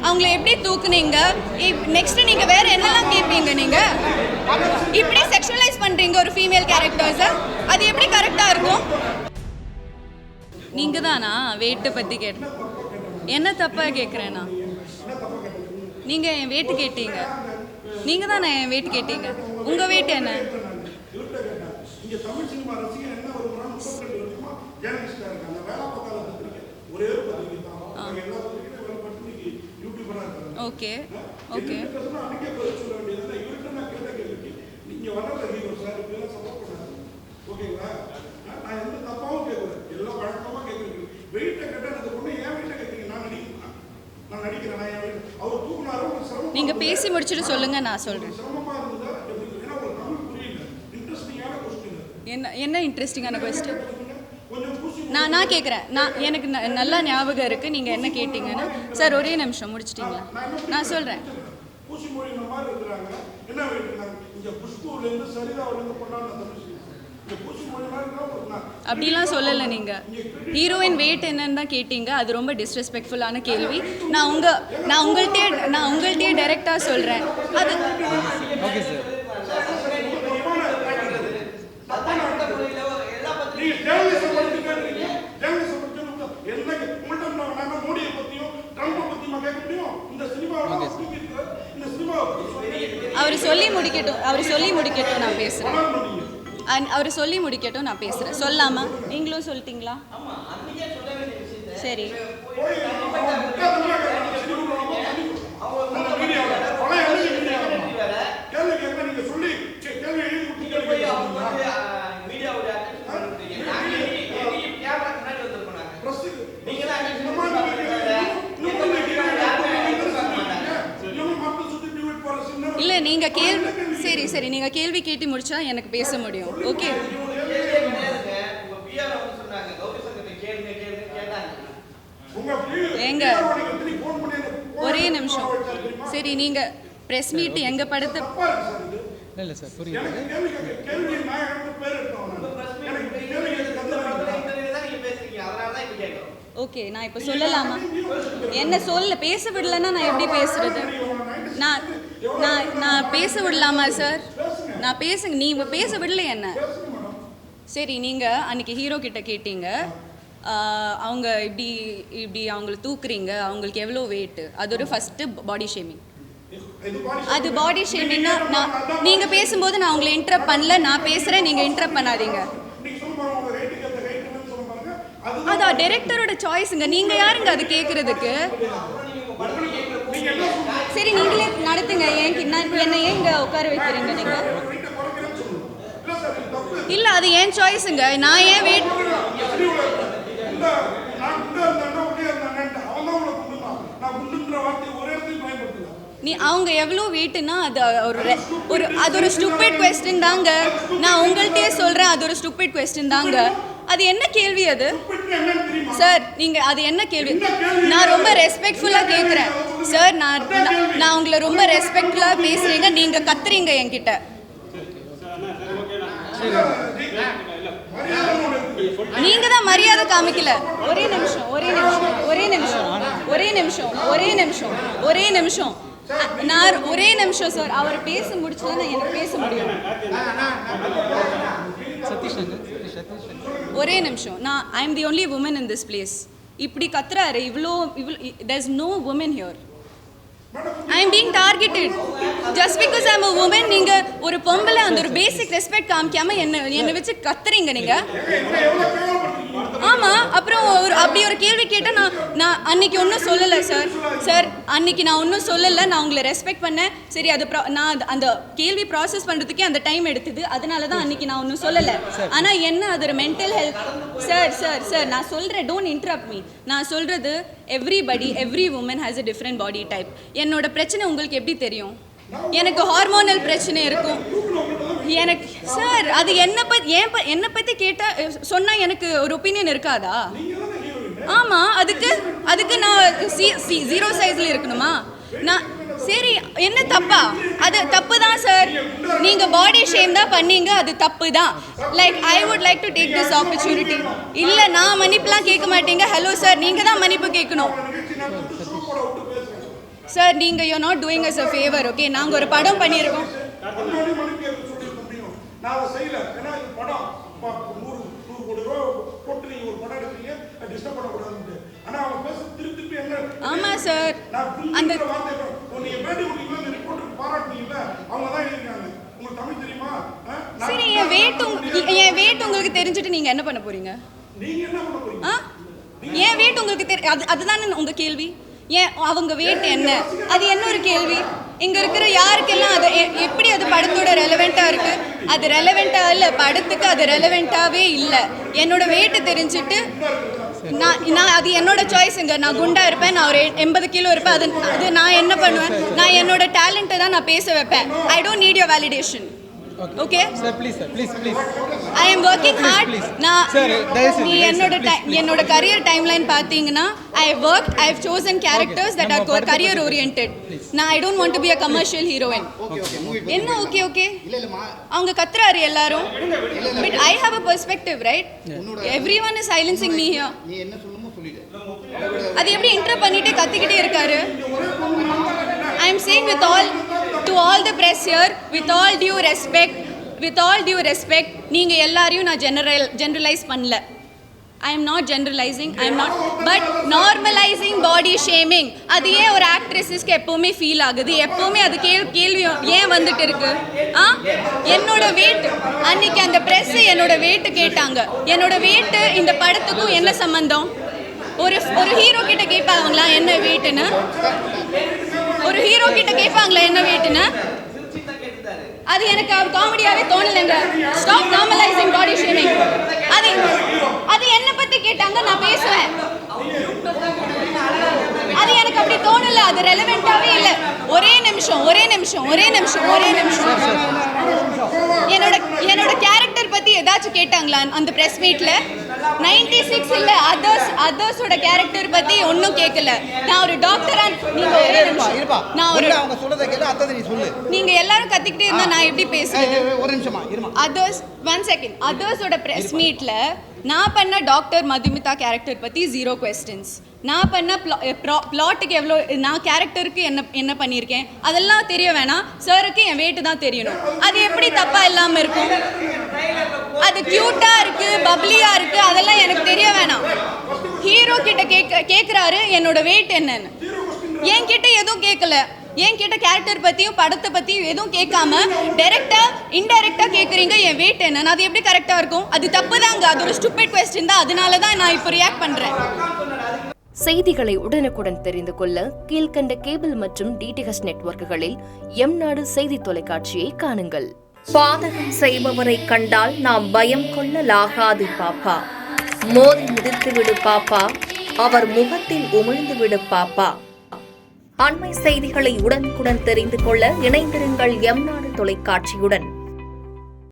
அவங்கள எப்படி தூக்குனீங்க? நெக்ஸ்ட் நீங்க வேற என்னெல்லாம் கேட்பீங்க? நீங்க இப்படி செக்ஷுவலைஸ் பண்றீங்க ஒரு ஃபீமேல் கேரக்டர்ஸை, அது எப்படி கரெக்டா இருக்கும்? நீங்க தானா வெயிட்டை பத்தி கேட்ட? என்ன தப்பா கேட்குறேன்னா, நீங்க என் வெயிட் கேட்டீங்க, நீங்க தானே என் வெயிட் கேட்டீங்க. உங்க வெயிட் என்ன? ஓகே ஓகே நீங்க பேசி முடிச்சுட்டு சொல்லுங்க, நான் சொல்றேன். என்ன இன்ட்ரெஸ்டிங்கான கொஸ்டின்? நான் கேட்குறேன். எனக்கு நல்லா ஞாபகம் இருக்குது நீங்கள் என்ன கேட்டீங்கன்னு. சார் ஒரே நிமிஷம் முடிச்சிட்டிங்களா? நான் சொல்கிறேன். அப்படிலாம் சொல்லலை. நீங்கள் ஹீரோயின் வெயிட் என்னன்னு தான் கேட்டீங்க. அது ரொம்ப டிஸ்ரெஸ்பெக்ட்ஃபுல்லான கேள்வி. நான் உங்கள்கிட்டயே டைரெக்டாக சொல்கிறேன். அது ஓகே சார். அவர் சொல்லி முடிக்கட்டும், நான் பேசுகிறேன். அவர் சொல்லி முடிக்கட்டும், நான் பேசுகிறேன். சொல்லாமா? நீங்களும் சொல்லிட்டீங்களா? சரி. இல்லை, நீங்கள் சரி நீங்கள் கேள்வி கேட்டு முடிச்சா எனக்கு பேச முடியும். ஓகே. எங்க ஒரே நிமிஷம். சரி, நீங்கள் ப்ரெஸ் மீட் எங்கள் படத்தை இல்லை சார், புரியுது. ஓகே, நான் இப்போ சொல்லலாமா? என்ன பேச விடலைன்னா நான் எப்படி பேசுறது? நான் பேச விடலாமா சார்? நீங்க பேச விடல என்ன? சரி, நீங்கள் அன்றைக்கி ஹீரோ கிட்ட கேட்டீங்க, அவங்க இப்படி அவங்கள தூக்குறீங்க, அவங்களுக்கு எவ்வளோ வெயிட்டு, அது ஒரு ஃபஸ்ட்டு பாடி ஷேமிங். அது பாடி ஷேமிங்னா நீங்கள் பேசும்போது நான் உங்களை இன்டரப்ட் பண்ணல, நான் பேசுகிறேன், நீங்கள் இன்டரப்ட் பண்ணாதீங்க. அதான் டைரக்டரோட சாய்ஸுங்க. நீங்கள் யாருங்க அது கேட்குறதுக்கு? சரி, நீங்களே நடத்துங்க. என்ன ஏன் இங்கே உட்கார வைக்கிறீங்க நீங்கள்? இல்லை, அது ஏன் சாய்ஸுங்க. நான் ஏன் வெயிட் அவங்க எவ்வளோ வெயிட்டுன்னா அது ஒரு ஸ்டூபிட் கொஸ்டின் தாங்க. நான் உங்கள்கிட்டயே சொல்கிறேன், அது ஒரு ஸ்டூபிட் கொஸ்டின் தாங்க. அது என்ன கேள்வி அது சார்? நீங்கள் அது என்ன கேள்வி? நான் ரொம்ப ரெஸ்பெக்ட்ஃபுல்லாக கேட்குறேன் சார். நான் உங்களை ரொம்ப ரெஸ்பெக்ட்ஃபுல்லாக பேசுகிறீங்க, நீங்கள் கத்துறீங்க என்கிட்ட. நீங்கள் தான் மரியாதை காமிக்கல. ஒரே நிமிஷம் நான் ஒரே நிமிஷம் சார். அவர் பேச முடிச்சுதான் எனக்கு பேச முடியும். ஒரே நிமிஷம். I am the only woman in this place. இப்படி கத்துறாரு. இவ்வளோ there is no woman here. I am being targeted just because I am a woman. நீங்கள் ஒரு பொம்பளை அந்த ஒரு பேசிக் ரெஸ்பெக்ட் காமிக்காம என்னை வச்சு கத்துறீங்க நீங்கள். ஆமாம், அப்புறம் அப்படி ஒரு கேள்வி கேட்டால் நான் அன்னைக்கு ஒன்றும் சொல்லலை சார். அன்னைக்கு நான் ஒன்றும் சொல்லலை. நான் உங்களை ரெஸ்பெக்ட் பண்ணேன். சரி, அது நான் அந்த கேள்வி ப்ராசஸ் பண்ணுறதுக்கே அந்த டைம் எடுத்துது. அதனால தான் அன்னைக்கு நான் ஒன்றும் சொல்லலை. ஆனால் என்ன அது ஒரு மென்டல் ஹெல்த் சார் நான் சொல்கிறேன். Don't interrupt me. நான் சொல்கிறது every woman has a different body type. என்னோட பிரச்சனை உங்களுக்கு எப்படி தெரியும்? எனக்கு ஹார்மோனல் பிரச்சனை இருக்கும். எனக்கு சார் அது என்னை பற்றி கேட்டால் சொன்னால் எனக்கு ஒரு ஒப்பீனியன் இருக்காதா? ஆமாம், அதுக்கு நான் 0 சைஸில் இருக்கணுமா? நான் சரி, என்ன தப்பா? அது தப்பு தான் சார். நீங்கள் பாடி ஷேம் தான் பண்ணீங்க, அது தப்பு தான். I would like to take this opportunity. இல்லை, நான் மன்னிப்புலாம் கேட்க மாட்டீங்க. ஹலோ சார், நீங்கள் தான் மன்னிப்பு கேட்கணும். சார் நீங்க you not doing us a favour. Okay, நாங்க ஒரு படம் பண்ணியிருக்கோம். நான் அதை செய்யல. ஏன்னா இது படம் 100 கோடி ரூபா போட்டு நீங்க ஒரு படம் எடுக்கிறீங்க, டிஸ்டர்ப் பண்ணக்கூடாதுன்னு. ஆனா அவங்க பேச திருப்பி என்ன? ஆமா சார், அந்த வார்த்தை நீங்க பேட்டி கொடுத்தீங்களா, இந்த ரிப்போர்ட்டர் பாராட்டுனீங்களா, அவங்க தான் எழுதிருக்காங்க. உங்களுக்கு தமிழ் தெரியுமா? சரி, என் வெயிட் உங்களுக்கு தெரிஞ்சுட்டு நீங்க என்ன பண்ண போறீங்க? நீங்க என்ன பண்ண போறீங்க? என் வெயிட் உங்களுக்கு அதுதானே உங்க கேள்வி. ஏன் அவங்க வெயிட் என்ன, அது என்ன ஒரு கேள்வி? இங்க இருக்கிற யாருக்கெல்லாம் அது எப்படி அது படத்தோட ரெலவெண்டா இருக்கு? அது ரெலவெண்டா இல்ல, படத்துக்கு அது ரெலவெண்டாவே இல்ல. என்னோட வெயிட் தெரிஞ்சுட்டு நான் அது என்னோட சாய்ஸுங்க. நான் குண்டா இருப்பேன், நான் ஒரு 80 கிலோ இருப்பேன். அது நான் என்ன பண்ணுவேன்? நான் என்னோட டேலண்ட்டை தான் நான் பேச வைப்பேன். I don't need your validation. Okay sir, please sir, please I am working hard. நீ என்னோட career timeline பாத்தீங்கன்னா I worked, I have chosen characters that are career oriented. I don't want to be a commercial heroine. என்ன okay அவங்க கத்துறாரு எல்லாரும், but I have a perspective, right? Everyone is silencing me here. நீ என்ன சொல்லுமோ சொல்லிடு. அது எப்படி இன்டர் பண்ணிட்டு கத்திக்கிட்டே இருக்காரு? I am saying to all the press here, with all due respect, நீங்க எல்லாரையும் நான் generalize பண்ணல. I am not generalizing, but normalizing body shaming. அது ஏன் ஒரு ஆக்ட்ரஸஸ்க்கு எப்பவுமே ஃபீல் ஆகுது? எப்பவுமே அது கேள்வி ஏன் வந்துட்டு இருக்கு? என்னோட weight, அன்னைக்கு அந்த press என்னோட weight கேட்டாங்க. என்னோட weight இந்த படத்துக்கும் என்ன சம்பந்தம்? ஒரு ஹீரோ கிட்ட கேட்பாங்களா என்ன வெயிட்னு? ஒரு ஹீரோ கிட்ட கேட்பாங்களா என்ன வெயிட்னு? அது எனக்கு காமெடியாவே தோணலங்க. Stop normalising body shaming. அது என்ன பத்தி கேட்டாங்க, நான் பேசுவேன். அது எனக்கு அப்படி தோணல, அது ரெலவெண்டாவே இல்ல. ஒரே நிமிஷம் என்னோட கேரக்டர் பத்தி ஏதாச்சும் கேட்டாங்களா அந்த பிரஸ் மீட்ல? 96 இல்ல, அதர்ஸோட கேரக்டர் பத்தி ஒன்னும் கேட்கல. நான் ஒரு டாக்டரா, நீங்க ஒரே நிமிஷம், நான் ஒரு அவங்க சொல்றத கேளு, அத நீ சொல்லு. நீங்க எல்லாரும் கத்திக்கிட்டே இருந்தா நான் எப்படி பேசுறது? ஒரு நிமிஷமா இருமா. Others 1 second. அதர்ஸோட பிரஸ் மீட்ல நான் பண்ண டாக்டர் மதுமிதா கேரக்டர் பத்தி 0 questions. நான் பண்ண பிளாட்டுக்கு எவ்வளோ, நான் கேரக்டருக்கு என்ன பண்ணியிருக்கேன் அதெல்லாம் தெரிய வேணாம். சாருக்கு என் வெயிட் தான் தெரியணும். அது எப்படி தப்பா இல்லாம இருக்கும்? அது கியூட்டா இருக்கு, பப்ளியா இருக்கு, அதெல்லாம் எனக்கு தெரிய வேணாம். ஹீரோ கிட்ட கேக்குறாரு என்னோட வெயிட் என்னன்னு. என்கிட்ட எதுவும் கேட்கல. என்கிட்ட கேரக்டர் பத்தியும் படத்தை பத்தியும் எதுவும் கேட்காம டைரக்டா இன்டைரக்டா கேக்குறீங்க என் வெயிட் என்னன்னு. அது எப்படி கரெக்டா இருக்கும்? அது தப்பு தாங்க. அது ஒரு ஸ்டூபிட் கொஸ்டின் தான். அதனால தான் நான் இப்போ ரியாக்ட் பண்றேன். செய்திகளை உடனுக்குடன் தெரிந்து கொள்ள கீழ்கண்ட கேபிள் மற்றும் டிடிஹெச் நெட்வொர்க்குகளில் எம்நாடு செய்தி தொலைக்காட்சியை காணுங்கள். பாதகம் செய்பவரை கண்டால் நாம் பயம் கொள்ளலாகாது பாப்பா. மோதி மிதித்துவிடு பாப்பா, அவர் முகத்தில் உமிழ்ந்துவிடு பாப்பா. அண்மை செய்திகளை உடனுக்குடன் தெரிந்து கொள்ள இணைந்திருங்கள் எம்நாடு தொலைக்காட்சியுடன்.